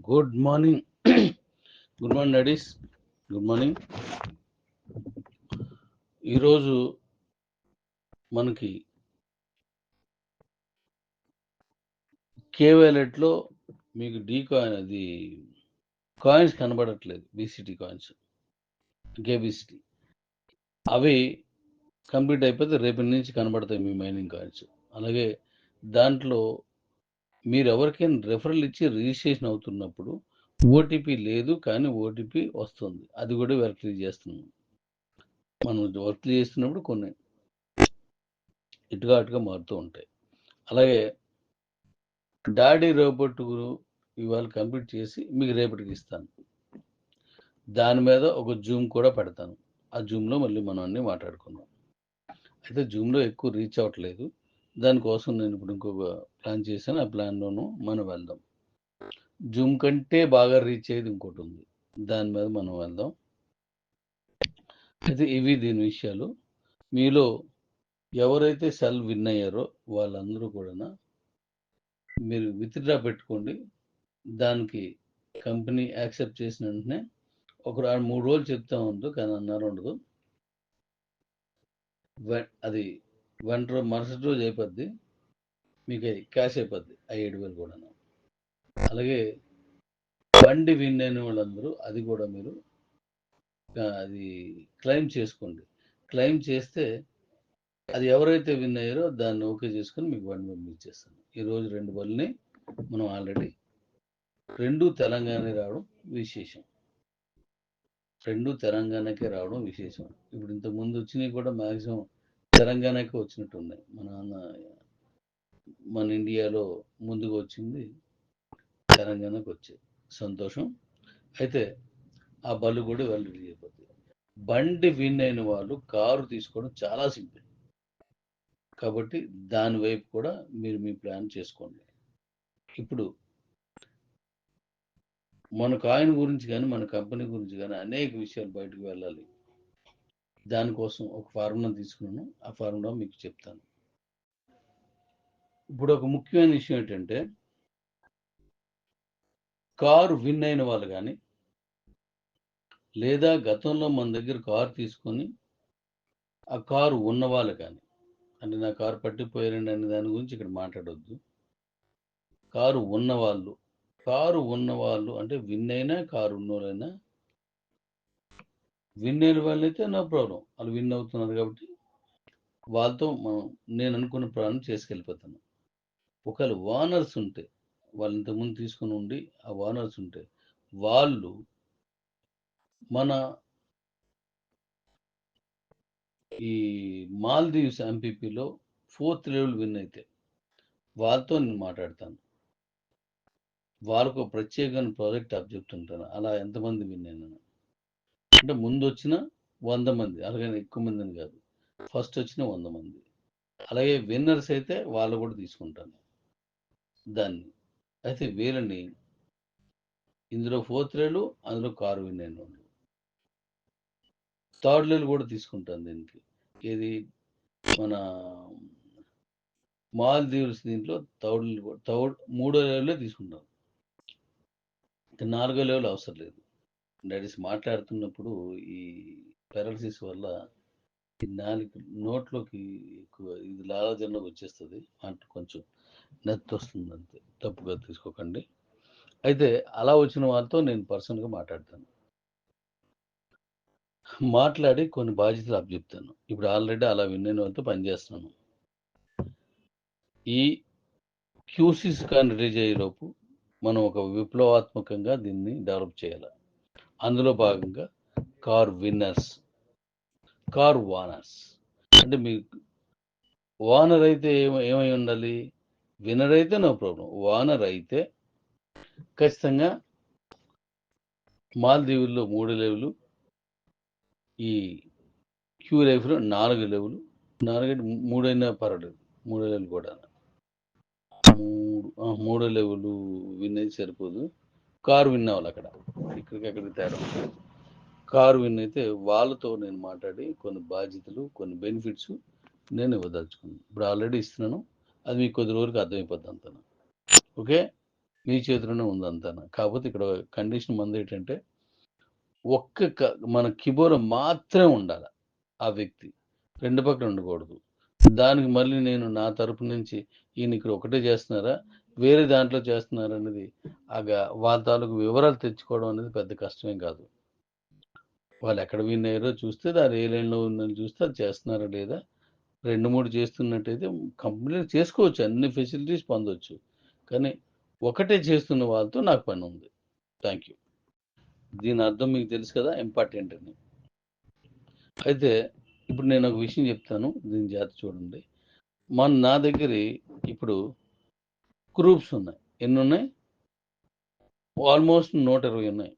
Good morning. Good morning daddy's. Good morning. ఈరోజు మనకి కే వ్యాలెట్లో మీకు డీ కాయిన్ అది కాయిన్స్ కనబడట్లేదు, బీసీటీ కాయిన్స్, కేబీసీటీ అవి కంప్లీట్ అయిపోతే రేపటి నుంచి కనబడతాయి మీ మైనింగ్ కాయిన్స్. అలాగే దాంట్లో మీరు ఎవరికైనా రెఫరల్ ఇచ్చి రిజిస్ట్రేషన్ అవుతున్నప్పుడు ఓటీపీ లేదు, కానీ ఓటీపీ వస్తుంది. అది కూడా వెరిఫై చేస్తున్నాం. మనం వర్క్ చేస్తున్నప్పుడు కొన్ని ఇటుగా అటుగా మారుతూ ఉంటాయి. అలాగే డాడీ రోబోట్ ఇవాళ కంప్లీట్ చేసి మీకు రేపటికి ఇస్తాను. దాని మీద ఒక జూమ్ కూడా పెడతాను. ఆ జూమ్లో మళ్ళీ మనం అన్నీ మాట్లాడుకుందాం. అయితే జూమ్లో ఎక్కువ రీచ్ అవ్వట్లేదు, దానికోసం నేను ఇప్పుడు ఇంకొక ప్లాన్ చేశాను. ఆ ప్లాన్లోనూ మనం వెళ్దాం. జూమ్ కంటే బాగా రీచ్ అయ్యేది ఇంకోటి ఉంది, దాని మీద మనం వెళ్దాం. అయితే ఇవి దీని విషయాలు. మీలో ఎవరైతే సెల్ విన్ అయ్యారో వాళ్ళందరూ కూడా మీరు విత్డ్రా పెట్టుకోండి. దానికి కంపెనీ యాక్సెప్ట్ చేసిన వెంటనే ఒక 3 రోజులు చెప్తా ఉండదు, కానీ అన్నారు ఉండదు, అది మరుసటి రోజు అయిపోద్ది, మీకు అది క్యాష్ అయిపోద్ది ఆ 7,000 కూడా. అలాగే బండి విన్ అయిన వాళ్ళందరూ అది కూడా మీరు అది క్లెయిమ్ చేసుకోండి. క్లెయిమ్ చేస్తే అది ఎవరైతే విన్ అయ్యారో దాన్ని ఓకే చేసుకొని మీకు బండి పంపించేస్తాను. ఈరోజు 2 బండ్లని మనం ఆల్రెడీ 2 తెలంగాణ రావడం విశేషం. 2 తెలంగాణకే రావడం విశేషం. ఇప్పుడు ఇంతకుముందు వచ్చినవి కూడా మ్యాక్సిమం తెలంగాణకే వచ్చినట్టు ఉన్నాయి. మన ఇండియాలో ముందుకు వచ్చింది తెలంగాణకు వచ్చాయి. సంతోషం. అయితే ఆ బళ్ళు కూడా వాళ్ళు రిలీజ్ అయిపోతాయి. బండి విన్ అయిన వాళ్ళు కారు తీసుకోవడం చాలా సింపుల్, కాబట్టి దాని వైపు కూడా మీరు మీ ప్లాన్ చేసుకోండి. ఇప్పుడు మన కాయిన్ గురించి కానీ మన కంపెనీ గురించి కానీ అనేక విషయాలు బయటకు వెళ్ళాలి. దానికోసం ఒక ఫార్ములా తీసుకున్నాను, ఆ ఫార్ములా మీకు చెప్తాను. ఇప్పుడు ఒక ముఖ్యమైన విషయం ఏంటంటే, కారు విన్ అయిన వాళ్ళు కానీ లేదా గతంలో మన దగ్గర కారు తీసుకొని ఆ కారు ఉన్నవాళ్ళు కానీ, అంటే నా కారు పట్టిపోయారండి అనే దాని గురించి ఇక్కడ మాట్లాడొద్దు. కారు ఉన్నవాళ్ళు అంటే విన్ అయినా కారు ఉన్నోళ్ళైనా, విన్ అయిన వాళ్ళైతే నో ప్రాబ్లం, వాళ్ళు విన్ అవుతున్నారు కాబట్టి వాళ్ళతో నేను అనుకున్న ప్రాణం చేసుకెళ్ళిపోతాను. ఒకవేళ ఓనర్స్ ఉంటే, వాళ్ళు ఇంతకుముందు తీసుకుని ఉండి ఆ ఓనర్స్ ఉంటే, వాళ్ళు మన ఈ మాల్దీవ్స్ ఎంపీపీలో 4th లెవెల్ విన్ అయితే వాళ్ళతో నేను మాట్లాడతాను. వాళ్ళకు ప్రత్యేకమైన ప్రాజెక్ట్ అప్ ఉంటాను. అలా ఎంతమంది విన్ అయినా అంటే ముందు వచ్చిన 100 మంది, అలాగని ఎక్కువ మందిని కాదు, ఫస్ట్ వచ్చిన 100 మంది. అలాగే విన్నర్స్ అయితే వాళ్ళు కూడా తీసుకుంటాను దాన్ని. అయితే వీళ్ళని ఇందులో 4th లెవెల్, అందులో కారు విన్ అయిన వాళ్ళు, 3rd లెవెల్ కూడా తీసుకుంటాను దీనికి. ఏది మన మాల్దీవ్స్ దీంట్లో 3వ లెవెల్లో తీసుకుంటాం. 4వ లెవెల్ అవసరం లేదు. డాడీస్ మాట్లాడుతున్నప్పుడు ఈ పెరాలసిస్ వల్ల ఈ నోట్లోకి ఎక్కువ ఇది లాలాజలంలోకి వచ్చేస్తుంది, అంటే కొంచెం నెత్తి వస్తుంది, అంతే, తప్పుగా తీసుకోకండి. అయితే అలా వచ్చిన వాళ్ళతో నేను పర్సనల్గా మాట్లాడి కొన్ని బాధ్యతలు అప్పచెప్తాను. ఇప్పుడు ఆల్రెడీ అలా విన్న వాళ్ళతో పనిచేస్తున్నాను. ఈ క్యూసీస్ కానీ రిలీజ్ అయ్యేలోపు మనం ఒక విప్లవాత్మకంగా దీన్ని డెవలప్ చేయాలి. అందులో భాగంగా కార్ విన్నర్స్, కార్ ఓనర్స్, అంటే మీకు ఓనర్ అయితే ఏమై ఉండాలి? విన్నర్ అయితే నో ప్రాబ్లం. ఓనర్ అయితే ఖచ్చితంగా మాల్దీవుల్లో 3 లెవెలు, ఈ క్యూ లైఫ్లో 4 లెవెలు, 3 అయినా పర్వాలేదు, 3 లెవెల్ కూడా 3 లెవెల్ విన్ అయితే సరిపోదు. కారు విన్ అవ్వాలి. ఇక్కడికి తేడా. కారు విన్ అయితే వాళ్ళతో నేను మాట్లాడి కొన్ని బాధ్యతలు, కొన్ని బెనిఫిట్స్ నేను ఇవ్వదలుచుకున్నాను. ఇప్పుడు ఆల్రెడీ ఇస్తున్నాను, అది మీకు కొద్ది రోజులకు అర్థమైపోద్ది అంతా. ఓకే, మీ చేతిలోనే ఉందంతాను. కాకపోతే ఇక్కడ కండిషన్ మందేంటంటే, మన కీబోర్డ్ మాత్రమే ఉండాల ఆ వ్యక్తి. 2 పక్కల ఉండకూడదు. దానికి మళ్ళీ నేను నా తరపు నుంచి ఈయన ఒకటే చేస్తున్నారా? వేరే దాంట్లో చేస్తున్నారా? అనేది వాళ్ళ తాలూకు వివరాలు తెచ్చుకోవడం అనేది పెద్ద కష్టమేం కాదు. వాళ్ళు ఎక్కడ విన్ అయ్యారో చూస్తే, అది ఏ లైన్‌లో ఉందని చూస్తే అది చేస్తున్నారా లేదా? 2, 3 చేస్తున్నట్టయితే కంప్లీట్ చేసుకోవచ్చు. అన్ని ఫెసిలిటీస్ పొందొచ్చు. కానీ ఒకటే చేస్తున్న వాళ్ళతో నాకు పనుంది. Thank you. దీని అర్థం మీకు తెలుసు కదా! ఇంపార్టెంట్ అని. అయితే ఇప్పుడు నేను ఒక విషయం చెప్తాను. దీన్ని జాగ్రత్తగా చూడండి. నా దగ్గర ఇప్పుడు గ్రూప్స్ ఉన్నాయి. ఎన్నున్నాయి? ఆల్మోస్ట్ 120 ఉన్నాయి.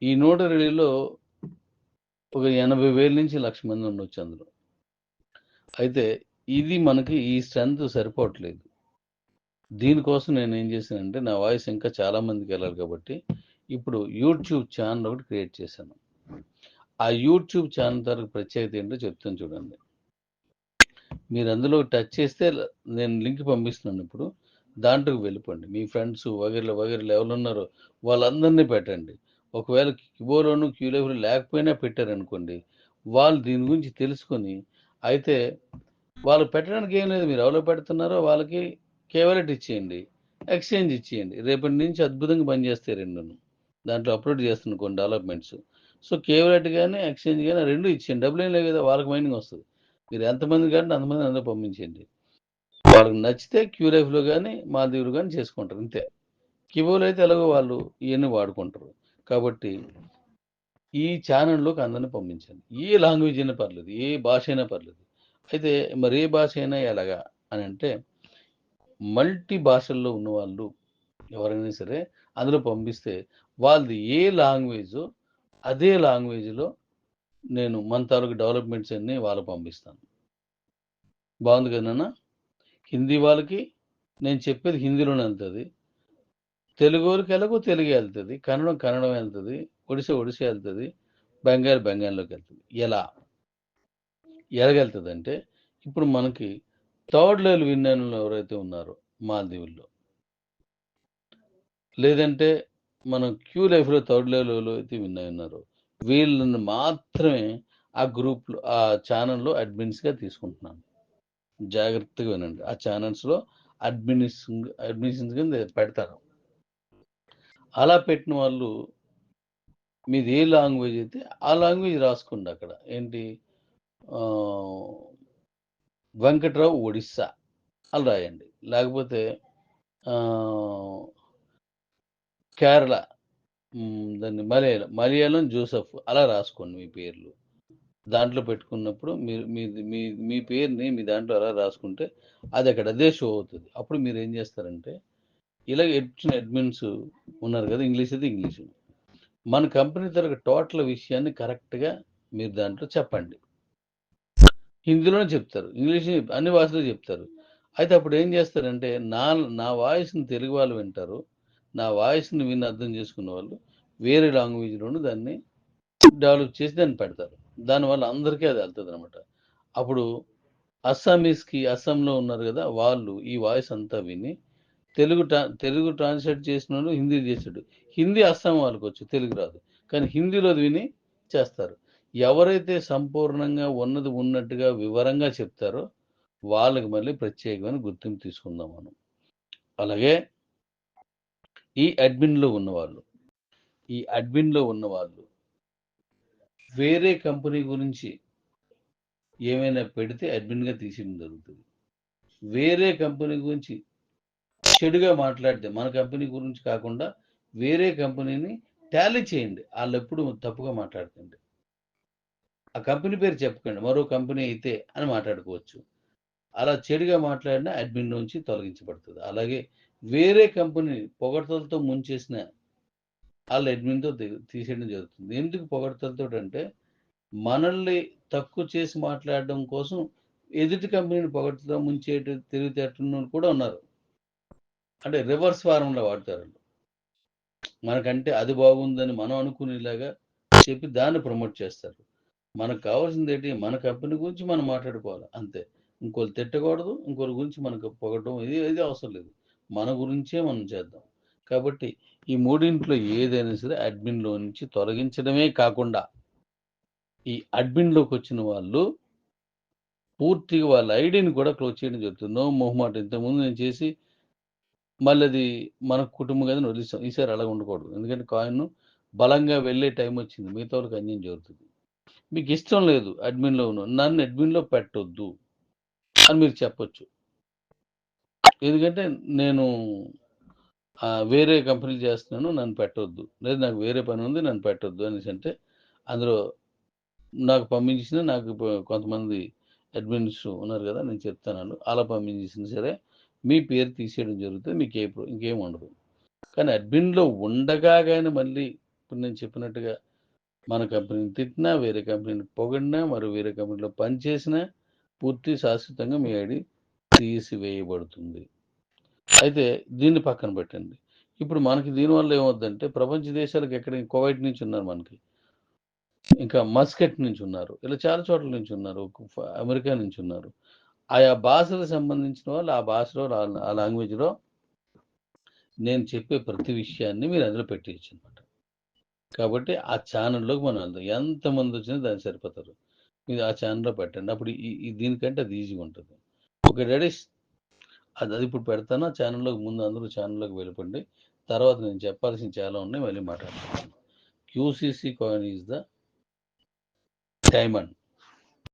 ఈ 120లో ఒక 80,000 నుంచి 1,00,000 మంది ఉండొచ్చు అందులో. అయితే ఇది మనకి ఈ స్ట్రెంత్ సరిపోవట్లేదు. దీనికోసం నేనేం చేశానంటే, నా వాయిస్ ఇంకా చాలా మందికెళ్ళాలి కాబట్టి, ఇప్పుడు యూట్యూబ్ ఛానల్ ఒకటి క్రియేట్ చేశాను. ఆ యూట్యూబ్ ఛానల్ తాలూకు ప్రత్యేకత ఏంటో చెప్తాను చూడండి. మీరు అందులో టచ్ చేస్తే నేను లింక్ పంపిస్తున్నాను ఇప్పుడు. దాంట్లోకి వెళ్ళిపోండి. మీ ఫ్రెండ్స్ వగైరా ఎవరున్నారో వాళ్ళందరినీ పెట్టండి. ఒకవేళ కీబోర్డ్‌లోను, క్యూలైవ్‌లో లేకపోయినా పెట్టారనుకోండి, వాళ్ళు దీని గురించి తెలుసుకొని, అయితే వాళ్ళు పెట్టడానికి ఏం లేదు. మీరు ఎవరికి పెడుతున్నారో వాళ్ళకి కేవలెట్ ఇచ్చేయండి. ఎక్స్‌చేంజ్ ఇచ్చేయండి. రేపటి నుంచి అద్భుతంగా పనిచేస్తాయి రెండును. దాంట్లో అప్‌లోడ్ చేస్తున్నాను కొన్ని డెవలప్‌మెంట్స్. సో, కేవలెట్ గాని, ఎక్స్‌చేంజ్ గాని 2 ఇచ్చేయండి. డబ్బులేం లేవు కదా! వాళ్ళకి మైనింగ్ వస్తది. మీరు ఎంతమందికి కావాలంటే అంతమందిని అందులో పంపించేయండి. వాళ్ళకి నచ్చితే క్యూలైఫ్‌లో గాని, మాల్దీవులో గాని చేసుకుంటారు అంతే. కీబోర్డ్‌లో అయితే ఎలాగో వాళ్ళు ఇయన్నీ వాడుకుంటారు. కాబట్టి ఈ ఛానెల్‌లోకి అందరిని పంపించండి. ఏ లాంగ్వేజ్ అయినా పర్లేదు. ఏ భాష అయినా పర్లేదు. అయితే మరి ఏ భాష అయినా ఎలాగా అనంటే, మల్టీ భాషల్లో ఉన్నవాళ్ళు ఎవరైనా సరే అందులో పంపిస్తే, వాళ్ళది ఏ లాంగ్వేజో అదే లాంగ్వేజ్‌లో నేను మన తాలూకు డెవలప్‌మెంట్స్ అన్నీ వాళ్ళకి పంపిస్తాను. బావుంది కదా నాన్న? హిందీ వాళ్ళకి నేను చెప్పేది హిందీలోనే ఎళ్తది. తెలుగోళ్ళకి ఎలాగో తెలుగే ఎళ్తది. కన్నడం ఎళ్తది. ఒడిస్సా ఎళ్తది. బెంగాల్‌లోకి ఎళ్తది. ఎలాగెళ్తదంటే, ఇప్పుడు మనకి థర్డ్ లెవెల్ విన్ అయినోళ్ళు ఎవరైతే ఉన్నారో మాల్దీవుల్లో, లేదంటే మనం క్యూ లైఫ్‌లో థర్డ్ లెవెల్‌లో అయితే విన్ అయి ఉన్నారో, వీళ్ళని మాత్రమే ఆ గ్రూప్‌లో ఆ ఛానెల్‌లో అడ్మిన్స్‌గా తీసుకుంటున్నాను. జాగ్రత్తగా వినండి. ఆ ఛానెల్స్‌లో అడ్మిషన్స్ కింద పెడతాను. అలా పెట్టిన వాళ్ళు మీది ఏ లాంగ్వేజ్ అయితే ఆ లాంగ్వేజ్ రాసుకోండి అక్కడ. ఏంటి ఆహ్, వెంకట్రావు ఒడిస్సా అని రాయండి. లేకపోతే ఆహ్, కేరళ దాన్ని మలయాళం జోసెఫ్ అలా రాసుకోండి మీ పేర్లు. దాంట్లో పెట్టుకున్నప్పుడు మీరు మీది మీ మీ పేరుని మీ దాంట్లో అలా రాసుకుంటే అది అక్కడ అదే షో అవుతది. అప్పుడు మీరేం చేస్తారంటే, ఇలాగ ఇచ్చిన అడ్మిన్స్ ఉన్నారు కదా! ఇంగ్లీష్ అయితే ఇంగ్లీషు. మన కంపెనీ తరఫు టోటల్ విషయాన్ని కరెక్ట్‌గా మీరు దాంట్లో చెప్పండి. హిందీలోనే చెప్తారు. ఇంగ్లీష్ అన్ని భాషలో చెప్తారు. అయితే అప్పుడు ఏం చేస్తారంటే, నా వాయిస్‌ని తెలుగు వాళ్ళు వింటారు. నా వాయిస్‌ని విని అర్థం చేసుకున్న వాళ్ళు వేరే లాంగ్వేజ్‌లోను దాన్ని డెవలప్ చేసి దాన్ని పెడతారు. దానివల్ల అందరికీ అది ఎళ్తదనమాట. అప్పుడు అస్సాంలో ఉన్నారు గదా! వాళ్ళు ఈ వాయిస్ అంతా విని తెలుగు ట్రాన్స్‌లేట్ చేసినోడు హిందీ చేసాడు. హిందీ అస్సాం వాళ్ళకొచ్చు. తెలుగు రాదు. కానీ హిందీలోది విని చేస్తారు. ఎవరైతే సంపూర్ణంగా ఉన్నది ఉన్నట్టుగా వివరంగా చెప్తారో వాళ్ళకి మళ్ళీ ప్రత్యేకమైన గుర్తింపు తీసుకుందాం మనం. అలాగే ఈ అడ్మిన్‌లో ఉన్నవాళ్ళు వేరే కంపెనీ గురించి ఏమైనా పెడితే అడ్మిన్‌గా తీసేయడం జరుగుతది. వేరే కంపెనీ గురించి చెడుగా మాట్లాడితే మన కంపెనీ గురించి కాకుండా వేరే కంపెనీని టాలీ చేయండి. ఆళ్ళెప్పుడు తప్పుగా మాట్లాడకండి. ఆ కంపెనీ పేరు చెప్పకండి. మరో కంపెనీ అయితే అని మాట్లాడుకోవచ్చు. అలా చెడుగా మాట్లాడినా అడ్మిన్ నుంచి తొలగించబడుతది. అలాగే వేరే కంపెనీ పొగడ్తలతో ముంచేసిన ఆళ్ళ అడ్మిన్‌తో తీసేయడం జరుగుతుంది. ఎందుకు పొగడ్తలతోటంటే మనల్ని తక్కువ చేసి మాట్లాడడం కోసం ఎదుటి కంపెనీని పొగడ్తలతో తెలివితేటలున్నోళ్ళు కూడా ఉన్నారు. అంటే రివర్స్ ఫార్ములా వాడతారు. మనకంటే అది బాగుందని మనం అనుకునేలాగా చెప్పి దాన్ని ప్రమోట్ చేస్తారు. మనకు కావాల్సిందేంటి? మన కంపెనీ గురించి మనం మాట్లాడుకోవాలి అంతే. ఇంకోళ్ళు తిట్టకూడదు. ఇంకోళ్ళ గురించి మనకు పొగడడం ఇది అవసరం లేదు. మన గురించే మనం చేద్దాం. కాబట్టి ఈ మూడింట్లో ఏదైనా సరే అడ్మిన్‌లో నుంచి తొలగించడమే కాకుండా, ఈ అడ్మిన్‌లోకొచ్చిన వాళ్ళు పూర్తిగా వాళ్ళ ఐడీని కూడా క్లోజ్ చేయడం జరుగుతుంది. నో మొహమాటం. ఇంతకుముందు నేను చేసి మళ్ళది మన కుటుంబం గదని వదిలేసాం. ఈసారి అలా ఉండకూడదు. ఎందుకంటే కాయిను బలంగా వెళ్ళే టైమొచ్చింది. మిగతా వాళ్ళకి అన్యాయం జరుగుతుంది. మీకిష్టం లేదు అడ్మిన్‌లో నన్ను అడ్మిన్‌లో పెట్టొద్దు అని మీరు చెప్పొచ్చు. ఎందుకంటే నేను వేరే కంపెనీలు చేస్తున్నాను. నన్ను పెట్టొద్దు. లేదు నాకు వేరే పనుంది నన్ను పెట్టొద్దు అనేసంటే, అందులో నాకు పంపించిన నాకు కొంతమంది అడ్మిన్స్ ఉన్నారు గదా! నేను చెప్తాను. అలా పంపించేసినా సరే, మీ పేరు తీసేయడం జరుగుతది. ఇంకేం ఉండదు. కానీ అడ్మిన్‌లో ఉండగా గాని మళ్ళీ ఇప్పుడు నేను చెప్పినట్టుగా మన కంపెనీని తిట్టినా, వేరే కంపెనీని పొగిడినా, మరి వేరే కంపెనీలో పనిచేసినా పూర్తి శాశ్వతంగా మీ ఐడీ తీసివేయబడుతుంది. అయితే దీన్ని పక్కన పెట్టండి. ఇప్పుడు మనకి దీనివల్ల ఏమవుద్దంటే ప్రపంచ దేశాలకు ఎక్కడికి కువైట్ నుంచి ఉన్నారు మనకి. ఇంకా మస్కట్ నుంచి ఉన్నారు. ఇలా చాలా చోట్ల నుంచి ఉన్నారు. అమెరికా నుంచి ఉన్నారు. ఆయా భాషలకు సంబంధించిన వాళ్ళు ఆ భాషలో ఆ లాంగ్వేజ్‌లో నేను చెప్పే ప్రతి విషయాన్ని మీరు అందులో పెట్టేయొచ్చనమాట. కాబట్టి ఆ ఛానెల్‌లోకి మనం వెళ్దాం. ఎంతమందొచ్చినా దానికి సరిపోతారు. మీరు ఆ ఛానెల్‌లో పెట్టండి. అప్పుడు ఈ ఈ దీనికంటే అది ఈజీగా ఉంటది. ఓకే డాడీస్ అది ఇప్పుడు పెడతాను. ఆ ఛానెల్‌లోకి ముందు అందరూ ఛానెల్‌లోకి వెళ్ళిపోండి. తర్వాత నేను చెప్పాల్సినవి చాలా ఉన్నాయి. మళ్ళీ మాట్లాడుకుందాం. QCC coin is the diamond.